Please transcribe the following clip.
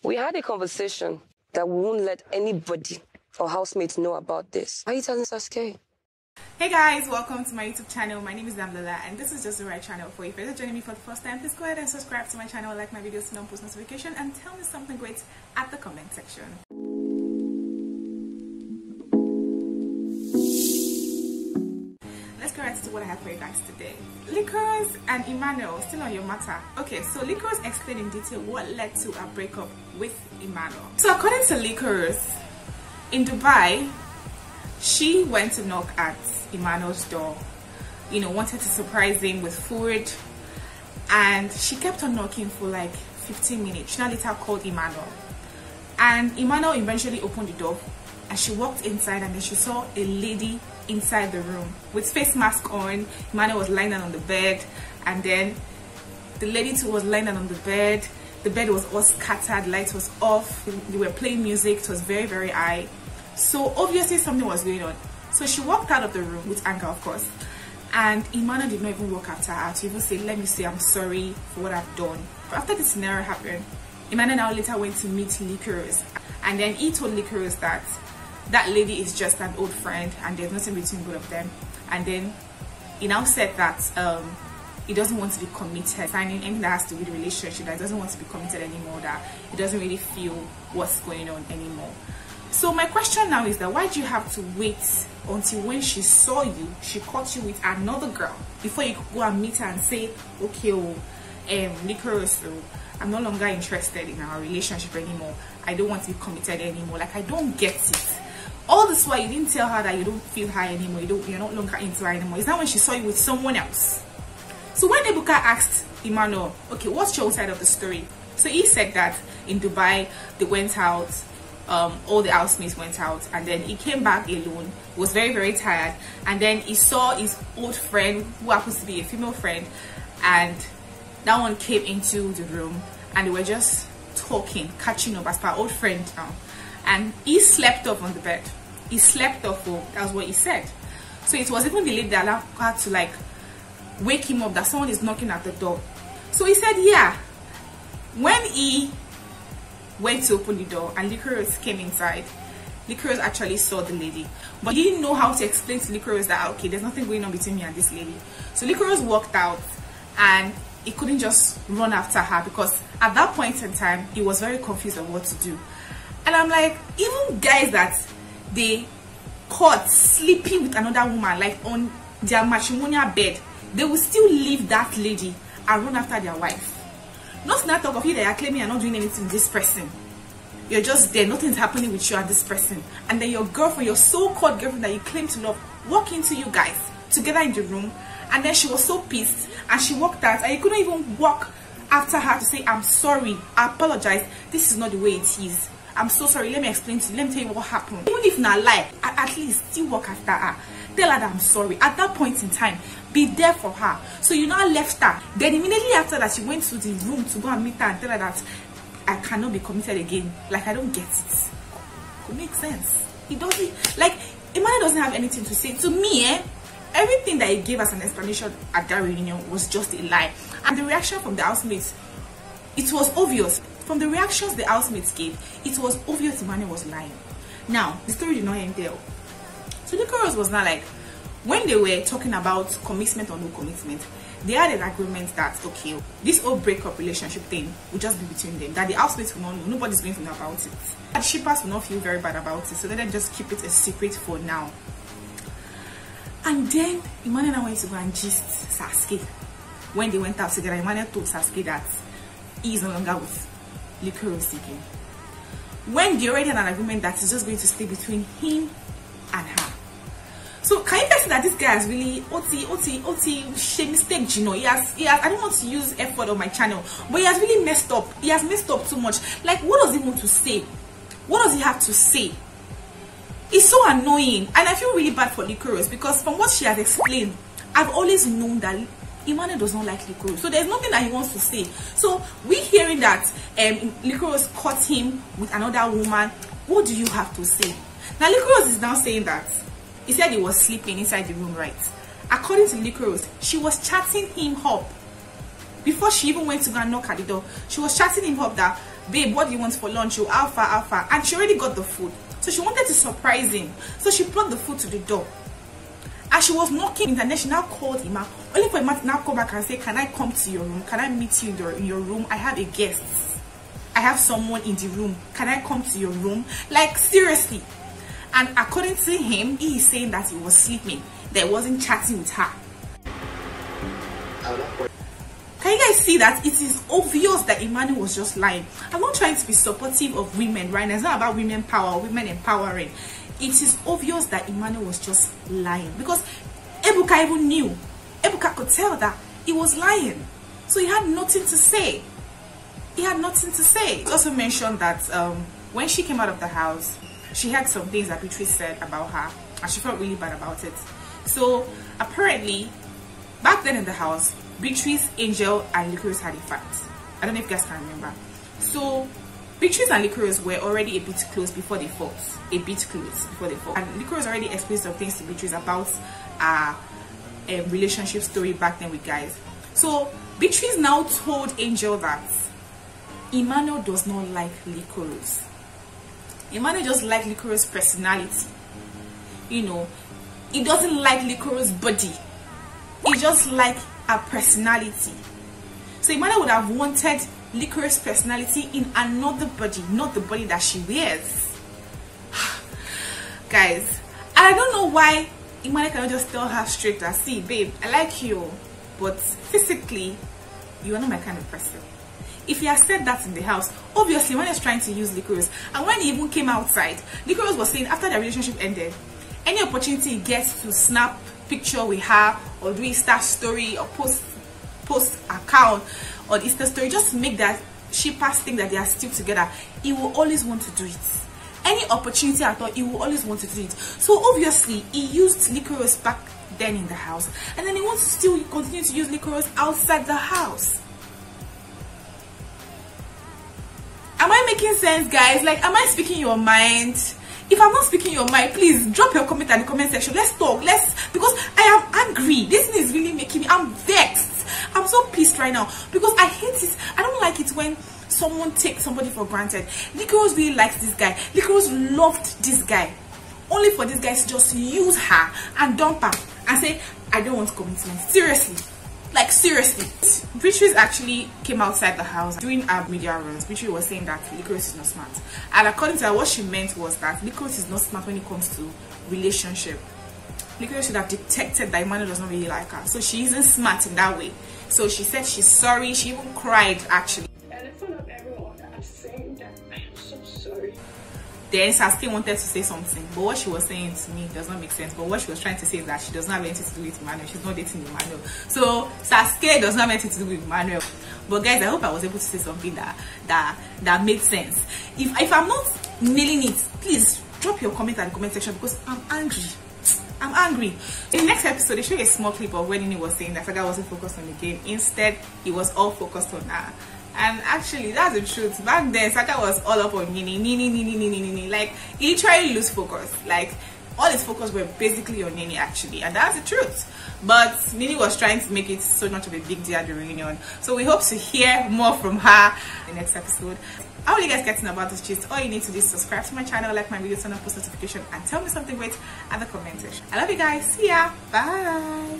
We had a conversation that we won't let anybody or housemates know about this. Are you telling Sasuke? Hey guys, welcome to my YouTube channel. My name is Bbnaija and this is just the right channel for you. If you're joining me for the first time, please go ahead and subscribe to my channel, like my videos, turn on post notification, and tell me something great at the comment section. Let's go right to what I have for you guys today. Liquorose and Emmanuel, still on your matter. Okay, so Liquorose explained in detail what led to a breakup with Emmanuel. So according to Liquorose, in Dubai, she went to knock at Emmanuel's door, wanted to surprise him with food, and she kept on knocking for like 15 minutes. She now later called Emmanuel, and Emmanuel eventually opened the door, and she walked inside, and then she saw a lady inside the room with face mask on. Emmanuel was lying down on the bed, and then the lady too was lying down on the bed. The bed was all scattered, light was off, they were playing music, it was very, very high. So obviously something was going on. So she walked out of the room with anger, of course, and Emmanuel did not even walk after her to even say, let me say I'm sorry for what I've done. But after this scenario happened, Emmanuel now later went to meet Liquorose, and then he told Liquorose that that lady is just an old friend and there's nothing between both of them. And then he now said that he doesn't want to be committed, signing anything that has to do with the relationship, that he doesn't want to be committed anymore, that he doesn't really feel what's going on anymore. So my question now is that why do you have to wait until when she saw you, she caught you with another girl, before you could go and meet her and say, okay, Liquorose, I'm no longer interested in our relationship anymore, I don't want to be committed anymore? Like, I don't get it. All this while you didn't tell her that you don't feel her anymore, you're not longer into her anymore. It's not when she saw you with someone else. So when Ebuka asked Emmanuel, okay, what's your side of the story? So he said that in Dubai they went out, all the housemates went out, and then he came back alone, was very, very tired, and then he saw his old friend who happens to be a female friend, and that one came into the room and they were just talking, catching up as per old friend now, and he slept off on the bed. He slept off, that's what he said. So it was even the lady that allowed her to like wake him up that someone is knocking at the door. So he said, yeah. When he went to open the door and Liquorose came inside, Liquorose actually saw the lady, but he didn't know how to explain to Liquorose that, okay, there's nothing going on between me and this lady. So Liquorose walked out, and he couldn't just run after her, because at that point in time he was very confused on what to do. And I'm like, even guys that they caught sleeping with another woman, like on their matrimonial bed, they will still leave that lady and run after their wife. Not to talk of you that you're claiming you're not doing anything with this person. You're just there, nothing's happening with you and this person. And then your girlfriend, your so-called girlfriend that you claim to love, walk into you guys together in the room, and then she was so pissed and she walked out, and you couldn't even walk after her to say, I'm sorry, I apologize, this is not the way it is, I'm so sorry, let me explain to you, let me tell you what happened. Even if not lie, at least still walk after her, tell her that I'm sorry. At that point in time, be there for her. So you now left her. Then immediately after that, you went to the room to go and meet her and tell her that I cannot be committed again. Like, I don't get it. It makes sense. It doesn't, like, Emmanuel doesn't have anything to say. To me, everything that he gave as an explanation at that reunion was just a lie. And the reaction from the housemates, it was obvious. From the reactions the housemates gave, it was obvious Emmanuel was lying. Now, the story did not end there. So Liquorose was not like, when they were talking about commitment or no commitment, they had an agreement that, okay, this whole breakup relationship thing will just be between them, that the housemates will not know, nobody's going to know about it. The shippers will not feel very bad about it, so let them just keep it a secret for now. And then Emmanuel went to go and gist Sasuke. When they went out together, Emmanuel told Sasuke that he is no longer with Liquorose again. When they already had an agreement that it's just going to stay between him and her. So can you guys see that this guy has really she mistake, you know? He has I don't want to use effort on my channel, but he has really messed up. He has messed up too much. Like, what does he want to say? What does he have to say? It's so annoying, and I feel really bad for Liquorose, because from what she has explained, I've always known that Emmanuel does not like Liquorose, so there's nothing that he wants to say. So we hearing that Liquorose caught him with another woman. What do you have to say? Now Liquorose is now saying that he said he was sleeping inside the room, right? According to Liquorose, she was chatting him up before she even went to go and knock at the door. She was chatting him up that babe, what do you want for lunch? Oh, alpha. And she already got the food. So she wanted to surprise him. So she brought the food to the door. As she was knocking, and then she now called him out. Only for him to now come back and say, can I come to your room? Can I meet you in your room? I have a guest. I have someone in the room. Can I come to your room? Like, seriously. And according to him, he is saying that he was sleeping. That he wasn't chatting with her. Can you guys see that? It is obvious that Emmanuel was just lying. I'm not trying to be supportive of women, right? It's not about women power, women empowering. It is obvious that Emmanuel was just lying. Because Ebuka even knew. Ebuka could tell that he was lying. So he had nothing to say. He had nothing to say. He also mentioned that when she came out of the house, she had some things that Beatrice said about her. And she felt really bad about it. So apparently, back then in the house, Beatrice, Angel, and Liquorose had a fight. I don't know if you guys can remember. So Beatrice and Liquorose were already a bit close before they fought. A bit close before they fought. And Liquorose already explained some things to Beatrice about our relationship story back then with guys. So Beatrice now told Angel that Emmanuel does not like Liquorose. Emmanuel just likes Liquorose's personality. You know, he doesn't like Liquorose's body. He just like her personality. So Emmanuel would have wanted Liquorose's personality in another body, not the body that she wears. Guys, I don't know why Emmanuel cannot just tell her straight that, see babe, I like you, but physically you are not my kind of person. If he has said that in the house, obviously when he's trying to use Liquorose, and when he even came outside, Liquorose was saying after the relationship ended, any opportunity he gets to snap picture with her or do Insta story or post account or Insta story, just to make that cheapest thing that they are still together, he will always want to do it. Any opportunity at all, he will always want to do it. So obviously he used Liquorose back then in the house, and then he wants to still continue to use Liquorose outside the house. Am I making sense, guys? Like, am I speaking your mind? If I'm not speaking your mind, please drop your comment in the comment section. Let's talk. Because I am angry. This thing is really making me, I'm vexed. I'm so pissed right now because I hate it. I don't like it when someone takes somebody for granted. Liquorose really likes this guy. Liquorose loved this guy. Only for this guy to just use her and dump her and say, I don't want commitment. Seriously. Like, seriously. Beatrice actually came outside the house doing her media runs. Beatrice was saying that Liquorose is not smart. And according to her, what she meant was that Liquorose is not smart when it comes to relationship. Liquorose should have detected that Emmanuel does not really like her. So she isn't smart in that way. So she said she's sorry. She even cried, actually. And in front of everyone, I'm saying that I am so sorry. Then Sasuke wanted to say something, but what she was saying to me does not make sense. But what she was trying to say is that she does not have anything to do with Emmanuel. She's not dating Emmanuel. So Sasuke does not have anything to do with Emmanuel. But guys, I hope I was able to say something that made sense. If I'm not nailing it, please drop your comment in the comment section because I'm angry. I'm angry. In the next episode, they showed a small clip of when Nini was saying that Saga wasn't focused on the game. Instead, he was all focused on her. And actually, that's the truth. Back then, Saga was all up on Nini. Like, he literally lose focus. Like, all his focus were basically on Nini, actually. And that's the truth. But Nini was trying to make it so much of a big deal at the reunion. So we hope to hear more from her in the next episode. How are you guys getting about this gist? All you need to do is subscribe to my channel, like my video, turn on post notification, and tell me something great at the comment section. I love you guys. See ya. Bye.